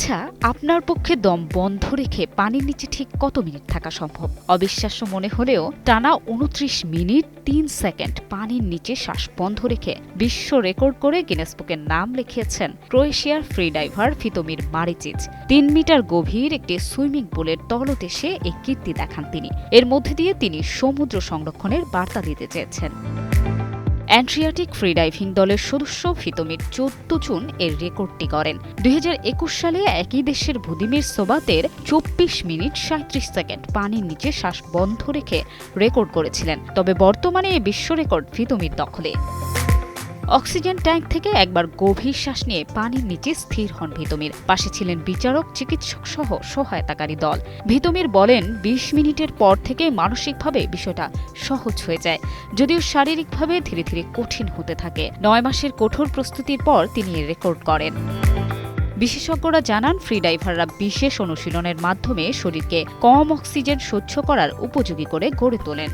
আচ্ছা, আপনার পক্ষে দম বন্ধ রেখে পানির নিচে ঠিক কত মিনিট থাকা সম্ভব? অবিশ্বাস্য মনে হলেও টানা ২৯ মিনিট ৩ সেকেন্ড পানির নিচে শ্বাস বন্ধ রেখে বিশ্ব রেকর্ড করে গিনেস বুকের নাম লিখিয়েছেন ক্রোয়েশিয়ার ফ্রি ডাইভার ফিতোমির মারিচিচ। ৩ মিটার গভীর একটি সুইমিং পুলের তলদেশে এই কীর্তি দেখান তিনি। এর মধ্যে দিয়ে তিনি সমুদ্র সংরক্ষণের বার্তা দিতে চেয়েছেন। অ্যাড্রিয়াটিক ফ্রি ডাইভিং দলের সদস্য ফিতোমির ১৪ জুন এর রেকর্ডটি করেন। ২০২১ সালে একই দেশের ভ্লাদিমির সোবাতের ২৪ মিনিট ৩৭ সেকেন্ড পানির নিচে শ্বাস বন্ধ রেখে রেকর্ড করেছিলেন। তবে বর্তমানে এই বিশ্ব রেকর্ড ফিতোমির দখলে। অক্সিজেন ট্যাঙ্ক থেকে একবার গভীর শ্বাস নিয়ে পানির নিচে স্থির হন ভিতোমির। পাশে ছিলেন বিচারক, চিকিৎসক সহ সহায়তাকারী দল। ভিতোমির বলেন, ২০ মিনিটের পর থেকে মানসিকভাবে বিষয়টা সহজ হয়ে যায়, যদিও শারীরিকভাবে ধীরে ধীরে কঠিন হতে থাকে। ৯ মাসের কঠোর প্রস্তুতির পর তিনি রেকর্ড করেন। বিশেষজ্ঞরা জানান, ফ্রি ডাইভাররা বিশেষ অনুশীলনের মাধ্যমে শরীরকে কম অক্সিজেন সহ্য করার উপযোগী করে গড়ে তোলেন।